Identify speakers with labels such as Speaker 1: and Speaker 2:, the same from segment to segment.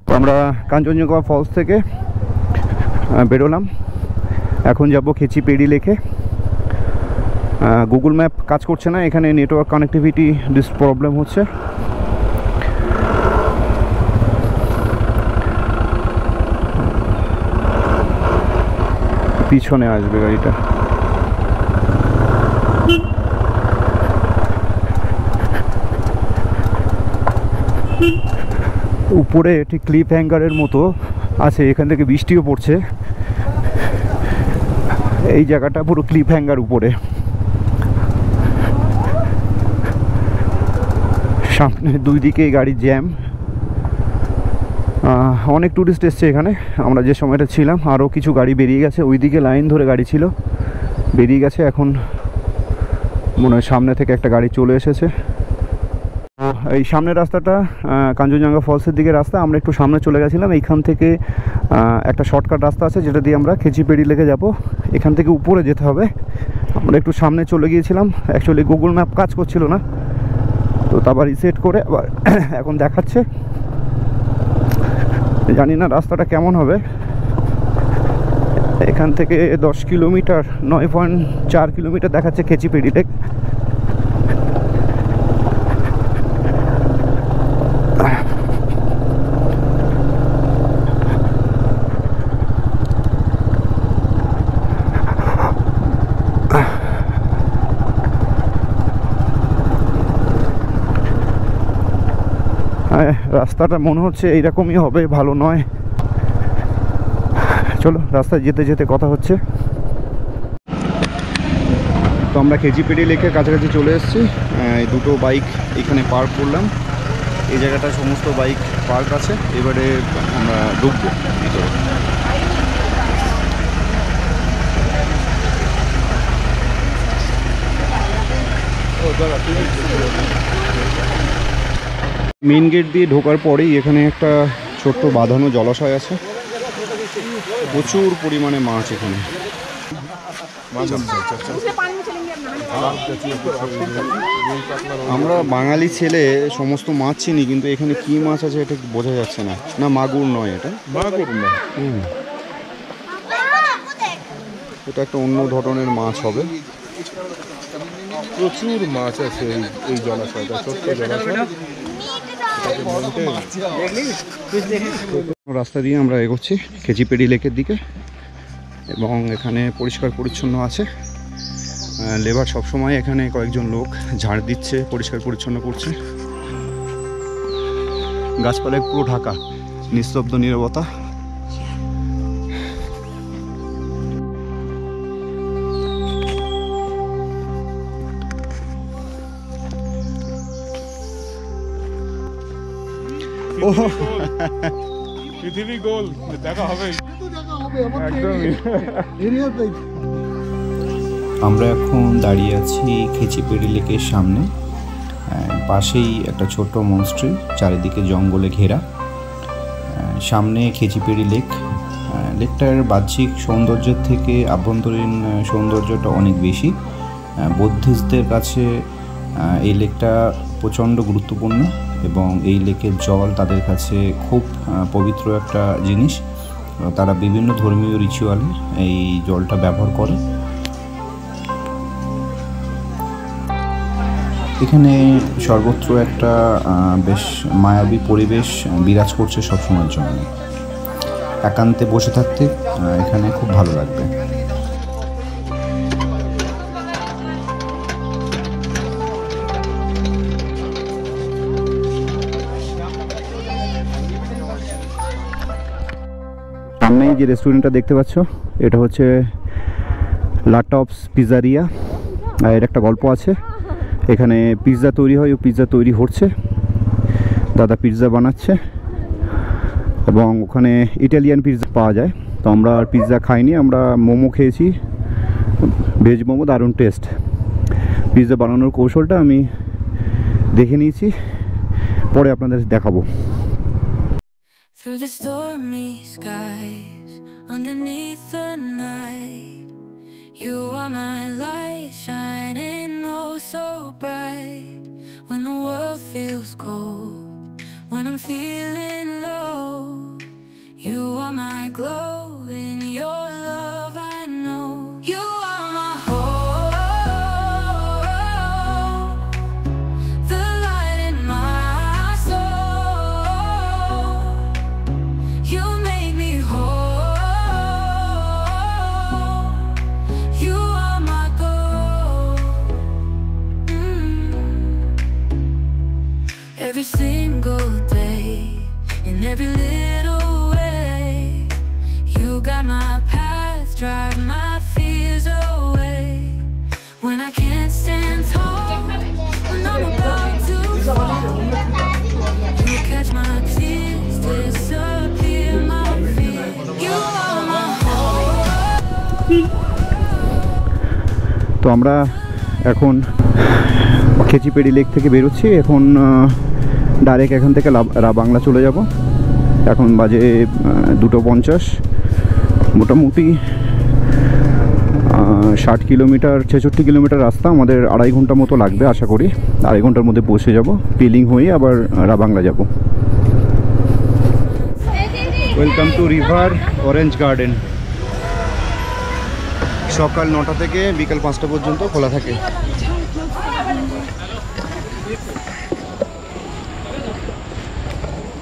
Speaker 1: তো আমরা কাঞ্চনজঙ্ঘা ফলস থেকে বেরোলাম, এখন যাব খেচিপেড়ি লেকে। গুগল ম্যাপ কাজ করছে না, এখানে নেটওয়ার্ক কানেক্টিভিটি প্রবলেম হচ্ছে। পিছনে আসবে গাড়িটা। উপরে ঠিক ক্লিপ হ্যাঙ্গারের মতো আছে, এখান থেকে বৃষ্টিও পড়ছে। এই জায়গাটা পুরো ক্লিপ হ্যাঙ্গার উপরে। সামনে দুই দিকে গাড়ির জ্যাম। অনেক ট্যুরিস্ট এসছে এখানে। আমরা যে সময়টা ছিলাম আরও কিছু গাড়ি বেরিয়ে গেছে, ওইদিকে লাইন ধরে গাড়ি ছিল, বেরিয়ে গেছে। এখন মনে হয় সামনে থেকে একটা গাড়ি চলে এসেছে। এই সামনের রাস্তাটা কাঞ্চনজঙ্ঘা ফলসের দিকে রাস্তা। আমরা একটু সামনে চলে গেছিলাম, এইখান থেকে একটা শর্টকাট রাস্তা আছে যেটা দিয়ে আমরা খেচিপেড়ি লেকে যাব। এখান থেকে উপরে যেতে হবে। আমরা একটু সামনে চলে গিয়েছিলাম, অ্যাকচুয়ালি গুগল ম্যাপ কাজ করছিল না, তো তারপর রিসেট করে আবার এখন দেখাচ্ছে। জানি না রাস্তাটা কেমন হবে। এখান থেকে 10 কিলোমিটার, 9.4 কিলোমিটার দেখাচ্ছে খেচিপেড়ি লেক। রাস্তাটা মনে হচ্ছে এইরকমই হবে, ভালো নয়। চলো রাস্তায় যেতে যেতে কথা হচ্ছে। তো আমরা খেচিপেড়ি লেকের কাছাকাছি চলে এসেছি। এই দুটো বাইক এখানে পার্ক করলাম। এই জায়গাটা সমস্ত বাইক পার্ক আছে। এবারে আমরা ঢুকবো ভিতরে। মেন গেট দিয়ে ঢোকার পরেই এখানে একটা ছোট্ট বাঁধানো জলাশয় আছে। প্রচুর পরিমাণে মাছ এখানে। আমরা বাঙালি ছেলে সমস্ত মাছ চিনি, কিন্তু এখানে কি মাছ আছে এটা বোঝা যাচ্ছে না। না মাগুর নয়, এটা মাগুর না, এটা একটা অন্য ধরনের মাছ হবে।
Speaker 2: প্রচুর মাছ আছে এই জলাশয়টা, ছোট্ট জলাশয়।
Speaker 1: রাস্তা দিয়ে আমরা এগোচ্ছি খেচিপেড়ি লেকের দিকে, এবং এখানে পরিষ্কার পরিচ্ছন্ন আছে। লেবার সবসময় এখানে কয়েকজন লোক ঝাড় দিচ্ছে, পরিষ্কার পরিচ্ছন্ন করছে। গাছপালায় পুরো ঢাকা, নিস্তব্ধ নীরবতা।
Speaker 2: পৃথিবী গোল, দেখা হবে।
Speaker 3: আমরা এখন দাঁড়িয়ে আছি খেচিপেড়ি লেকের সামনে। পাশেই একটা ছোট্ট মনস্ট্রি, চারিদিকে জঙ্গলে ঘেরা। সামনে খেচিপেড়ি লেক। লেকটার বাহ্যিক সৌন্দর্যের থেকে আভ্যন্তরীণ সৌন্দর্যটা অনেক বেশি। বুদ্ধিস্টদের কাছে এই লেকটা প্রচণ্ড গুরুত্বপূর্ণ, এবং এই লেকের জল তাদের কাছে খুব পবিত্র একটা জিনিস। তারা বিভিন্ন ধর্মীয় রিচুয়ালে এই জলটা ব্যবহার করে। এখানে সর্বত্র একটা বেশ মায়াবী পরিবেশ বিরাজ করছে সবসময়ের জন্য। একান্তে বসে থাকতে এখানে খুব ভালো লাগবে।
Speaker 1: সামনেই যে রেস্টুরেন্টটা দেখতে পাচ্ছ, এটা হচ্ছে লাটপস পিজারিয়া। এর একটা গল্প আছে। এখানে পিৎজা তৈরি হয়, ও পিৎজা তৈরি হচ্ছে, দাদা পিৎজা বানাচ্ছে, এবং ওখানে ইটালিয়ান পিৎজা পাওয়া যায়। তো আমরা আর পিৎজা খাইনি, আমরা মোমো খেয়েছি, ভেজ মোমো, দারুণ টেস্ট। পিৎজা বানানোর কৌশলটা আমি দেখে নিয়েছি, পরে আপনাদের দেখাবো।
Speaker 4: Through the stormy skies, underneath the night, you are my light, shining oh so bright. When the feels cold. When I'm feeling low, you are my glow. In your love I know you are my hope, the light in my soul. You make me whole. You are my goal. Every single day, in every little way, you got my path, drive my fears away. When I can't stand tall, when I'm about to fall, you catch my tears, disappear my fear. You are my hope.
Speaker 1: তো আমরা এখন Khecheopalri lake থেকে বেরোচ্ছি। এখন direct এখান থেকে বাংলা চলে যাব। এখন বাজে 2:50। মোটামুটি 60 কিলোমিটার 66 কিলোমিটার রাস্তা, আমাদের 2.5 ঘন্টা মতো লাগবে আশা করি। 2.5 ঘন্টার মধ্যে পৌঁছে যাব, পিলিং হয়ে আবার বাংলা যাব। Welcome to river orange garden. সকাল 9টা থেকে বিকাল 5টা পর্যন্ত খোলা থাকে।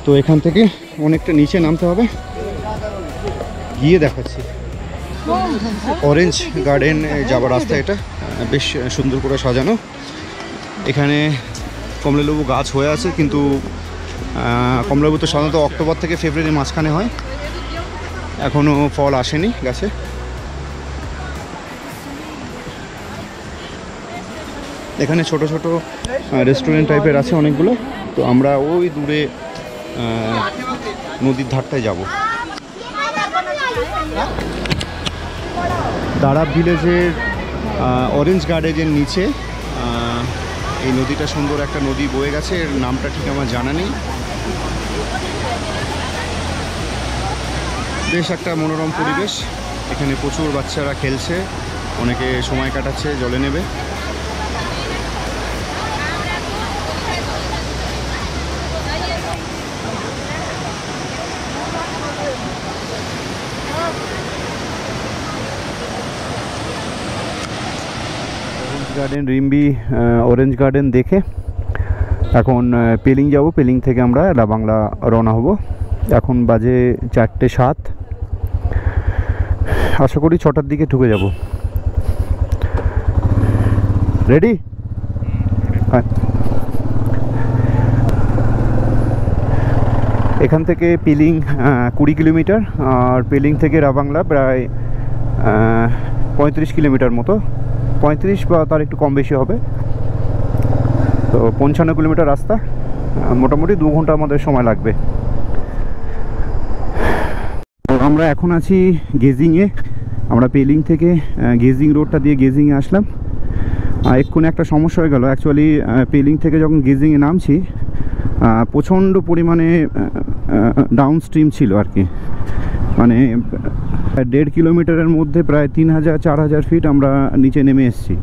Speaker 1: তো এখান থেকে অনেকটা নিচে নামতে হবে, গিয়ে দেখাচ্ছি। অরেঞ্জ গার্ডেন যাবার রাস্তা এটা, বেশ সুন্দর করে সাজানো। এখানে কমলালেবু গাছ হয়ে আছে, কিন্তু কমলালেবু তো সাধারণত অক্টোবর থেকে ফেব্রুয়ারির মাঝখানে হয়, এখনও ফল আসেনি গাছে। এখানে ছোট ছোট রেস্টুরেন্ট টাইপের আছে অনেকগুলো। তো আমরা ওই দূরে নদীর ধারটায় যাব। দাঁড়াব ভিলেজের অরেঞ্জ গার্ডেনের নিচে এই নদীটা, সুন্দর একটা নদী বয়ে গেছে, এর নামটা ঠিক আমার জানা নেই। বেশ একটা মনোরম পরিবেশ, এখানে প্রচুর বাচ্চারা খেলছে, অনেকে সময় কাটাচ্ছে, জলে নেবে। গার্ডেন রিম্বি অরেঞ্জ গার্ডেন দেখে এখন পেলিং যাব। পেলিং থেকে আমরা বাংলা রওনা হব। এখন বাজে 4:07, আশা করি 6টার দিকে ঢুকে যাব। রেডি? হ্যাঁ। এখান থেকে পেলিং 20 কিলোমিটার, আর পেলিং থেকে রাবাংলা প্রায় 35 কিলোমিটার মতো, 35 বা তার একটু কম বেশি হবে। তো 55 কিলোমিটার রাস্তা, মোটামুটি 2 ঘন্টা আমাদের সময় লাগবে। আমরা এখন আছি গেজিংয়ে। আমরা পেলিং থেকে গেজিং রোডটা দিয়ে গেজিংয়ে আসলাম। এক্ষুনি একটা সমস্যা হয়ে গেল। অ্যাকচুয়ালি পেলিং থেকে যখন গেজিংয়ে নামছি, প্রচণ্ড পরিমাণে ডাউন স্ট্রিম ছিল আর কি। মানে 1.5 কিলোমিটারের মধ্যে প্রায় 3000-4000 ফিট আমরা নিচে নেমে এসেছি।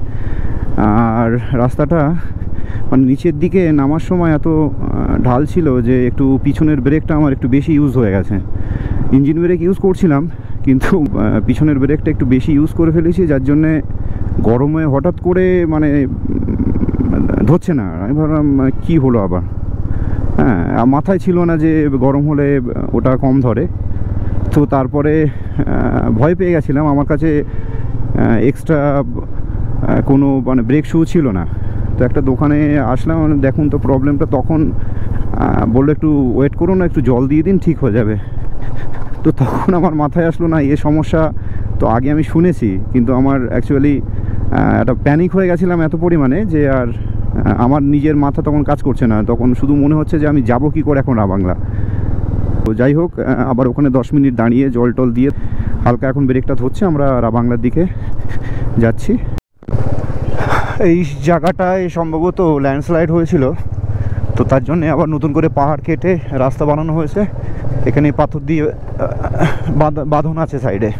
Speaker 1: আর রাস্তাটা মানে নিচের দিকে নামার সময় এত ঢাল ছিল যে একটু পিছনের ব্রেকটা আমার একটু বেশি ইউজ হয়ে গেছে। ইঞ্জিন ব্রেক ইউজ করছিলাম, কিন্তু পিছনের ব্রেকটা একটু বেশি ইউজ করে ফেলেছি, যার জন্যে গরমে হঠাৎ করে মানে ধরছে না। আমি ভাবলাম কী হলো আবার, হ্যাঁ মাথায় ছিল না যে গরম হলে ওটা কম ধরে। তো তারপরে ভয় পেয়ে গেছিলাম, আমার কাছে এক্সট্রা কোনো মানে ব্রেক শু ছিল না। তো একটা দোকানে আসলাম, দেখুন তো প্রবলেমটা। তখন বললো একটু ওয়েট করুন, একটু জল দিয়ে দিন, ঠিক হয়ে যাবে। তো তখন আমার মাথায় আসলো না এ সমস্যা তো আগে আমি শুনেছি, কিন্তু আমার অ্যাকচুয়ালি একটা প্যানিক হয়ে গেছিলাম এত পরিমাণে যে আর আমার নিজের মাথা তখন কাজ করছে না। তখন শুধু মনে হচ্ছে যে আমি যাব কী করে এখন বাংলা। তো যাই হোক, আবার ওখানে 10 মিনিট দাঁড়িয়ে জল টল দিয়ে হালকা এখন ব্রেকটা ধরছে, আমরা বাংলার দিকে যাচ্ছি। এই জায়গাটায় সম্ভবত ল্যান্ডস্লাইড হয়েছিল, তো তার জন্যে আবার নতুন করে পাহাড় কেটে রাস্তা বানানো হয়েছে। এখানে পাথর দিয়ে বাঁধন আছে সাইডে,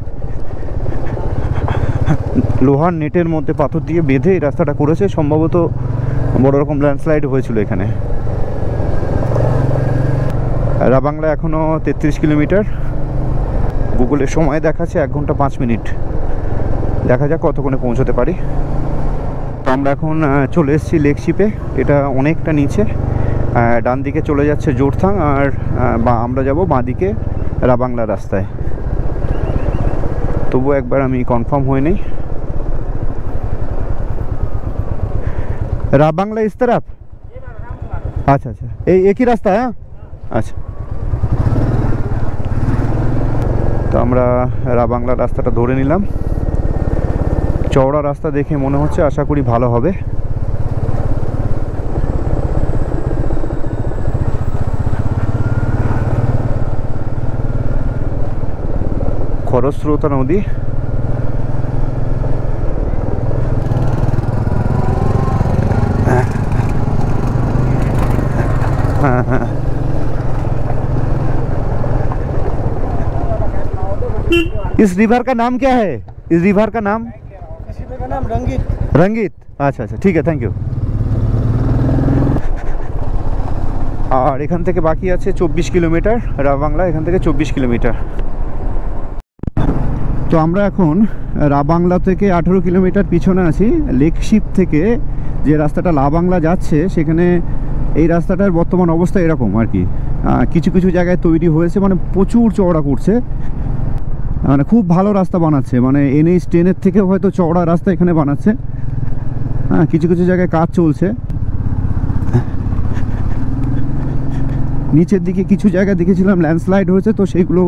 Speaker 1: লোহার নেটের মধ্যে পাথর দিয়ে বেঁধে এই রাস্তাটা করেছে। সম্ভবত বড় রকম ল্যান্ডস্লাইড হয়েছিল এখানে। রাবাংলা এখনও 33 কিলোমিটার, গুগলের সময় দেখাচ্ছে 1 ঘন্টা 5 মিনিট। দেখা যাক কতক্ষণে পৌঁছতে পারি। তো আমরা এখন চলে এসেছি লেকশিপে, এটা অনেকটা নিচে। ডান দিকে চলে যাচ্ছে জোরথাং, আর আমরা যাব বাঁ দিকে রাবাংলা রাস্তায়। তবু একবার আমি কনফার্ম হয়ে নেই। রাবাংলা इस तरफ? अच्छा अच्छा, एक ही रास्ता है। আচ্ছা, তো আমরা রাবাংলা রাস্তাটা ধরে নিলাম। চওড়া রাস্তা দেখে মনে হচ্ছে, আশা করি ভালো হবে। খরস্রোতা নদী, हाँ हाँ। इस रिवर का नाम क्या है? इस रिवर का नाम?
Speaker 5: इस रिवर का नाम रंगीत।
Speaker 1: रंगीत, अच्छा अच्छा, ठीक है, थैंक यू। আর এখান থেকে বাকি আছে 24 কিলোমিটার রাবাংলা, এখান থেকে 24 কিলোমিটার। তো আমরা এখন রাবাংলা থেকে 18 কিলোমিটার পিছনে আছি। লেকশিপ থেকে যে রাস্তাটা রাবাংলা যাচ্ছে, সেখানে এই রাস্তাটার বর্তমান অবস্থা এরকম আর কি। কিছু কিছু জায়গায় তৈরি হয়েছে, মানে প্রচুর চওড়া করছে, মানে খুব ভালো রাস্তা বানাচ্ছে, মানে NH 10-এর থেকেও হয়তো চওড়া রাস্তা এখানে বানাচ্ছে। হ্যাঁ, কিছু কিছু জায়গায় কাজ চলছে। নিচের দিকে কিছু জায়গা দেখেছিলাম ল্যান্ডস্লাইড হয়েছে, তো সেইগুলো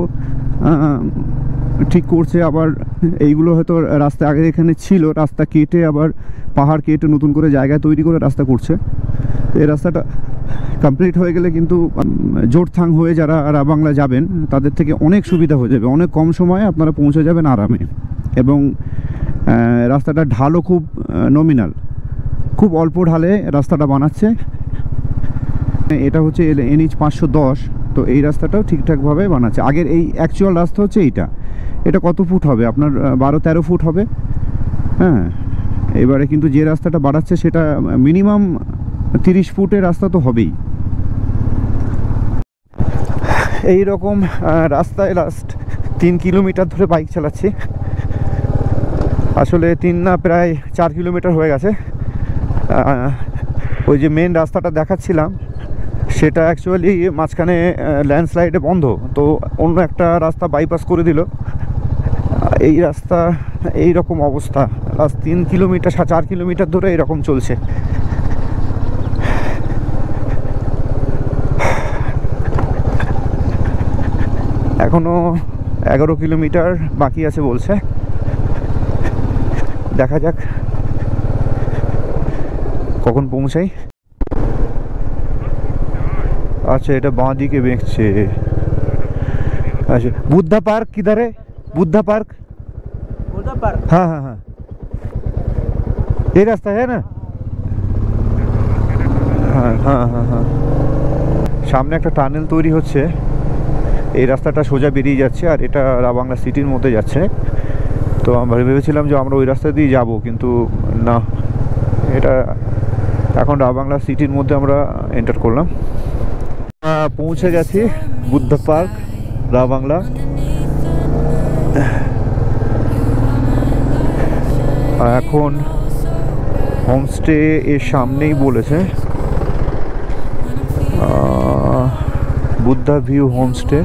Speaker 1: ঠিক করছে। আবার এইগুলো হয়তো রাস্তা আগে এখানে ছিল, রাস্তা কেটে আবার পাহাড় কেটে নতুন করে জায়গা তৈরি করে রাস্তা করছে। এই রাস্তাটা কমপ্লিট হয়ে গেলে কিন্তু জোরথাং হয়ে যারা রাবাংলা যাবেন তাদের থেকে অনেক সুবিধা হয়ে যাবে, অনেক কম সময়ে আপনারা পৌঁছে যাবেন আরামে। এবং রাস্তাটা ঢালও খুব নমিনাল, খুব অল্প ঢালে রাস্তাটা বানাচ্ছে। এটা হচ্ছে NH 510, তো এই রাস্তাটাও ঠিকঠাকভাবে বানাচ্ছে। আগের এই অ্যাকচুয়াল রাস্তা হচ্ছে এটা কত ফুট হবে আপনার? 12-13 ফুট হবে। হ্যাঁ, এবারে কিন্তু যে রাস্তাটা বাড়াচ্ছে সেটা মিনিমাম 30 ফুটের রাস্তা তো হবেই। এই রকম রাস্তায় লাস্ট 3 কিলোমিটার ধরে বাইক চালাচ্ছি। আসলে 3 না, প্রায় 4 কিলোমিটার হয়ে গেছে। ওই যে মেন রাস্তাটা দেখাচ্ছিলাম, সেটা অ্যাকচুয়ালি মাঝখানে ল্যান্ডস্লাইডে বন্ধ, তো অন্য একটা রাস্তা বাইপাস করে দিল। এই রাস্তা এই রকম অবস্থা, লাস্ট 3 কিলোমিটার 4 কিলোমিটার ধরে এরকম চলছে। এখনও 11 কিলোমিটার বাকি আছে বলছে, দেখা যাক কখন পৌঁছাই। अच्छा, এটা বাঁ দিকে বেঁকছে। अच्छा, बुद्धा पार्क किधर है? बुद्धा पार्क? हाँ हाँ हाँ, ये रास्ता है ना? हाँ हाँ हाँ हाँ, সামনে একটা টানেল তৈরি হচ্ছে। এই রাস্তাটা সোজা বেরিয়ে যাচ্ছে, আর এটা রাবাংলা সিটির মধ্যে যাচ্ছে। তো আমরা ভেবেছিলাম যে আমরা ওই রাস্তা দিয়ে যাব, কিন্তু না, এটা এখন রাবাংলা সিটির মধ্যে আমরা এন্টার করলাম। পৌঁছে গেছি বুদ্ধ পার্ক, রাবাংলা। এখন হোমস্টে এর সামনেই বলেছে, বুদ্ধা ভিউ হোমস্টে।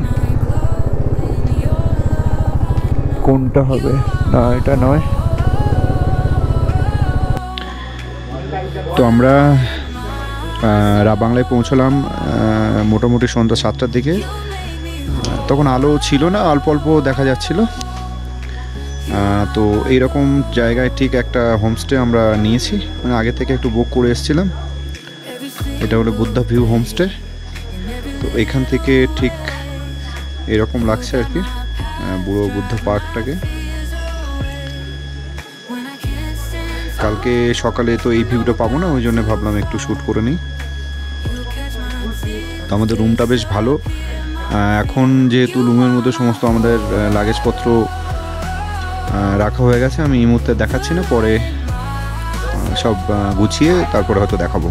Speaker 1: কোনটা হবে? না, এটা নয়।
Speaker 3: তো আমরা রাবাংলায় পৌঁছলাম মোটামুটি সন্ধ্যা 7টার দিকে। তখন আলো ছিল না, অল্প অল্প দেখা যাচ্ছিল। তো এইরকম জায়গায় ঠিক একটা হোমস্টে আমরা নিয়েছি, মানে আগে থেকে একটু বুক করে এসেছিলাম। এটা হলো বুদ্ধা ভিউ হোমস্টে। তো এখান থেকে ঠিক এরকম লাগছে আর কি পুরো বুদ্ধ পার্কটাকে। কালকে সকালে তো এই ভিউটা পাবো না, ওই জন্য ভাবলাম একটু শ্যুট করে নিই। তো আমাদের রুমটা বেশ ভালো। এখন যেহেতু রুমের মধ্যে সমস্ত আমাদের লাগেজপত্র রাখা হয়ে গেছে, আমি এই মুহূর্তে দেখাচ্ছি না, পরে সব গুছিয়ে তারপরে হয়তো দেখাবো।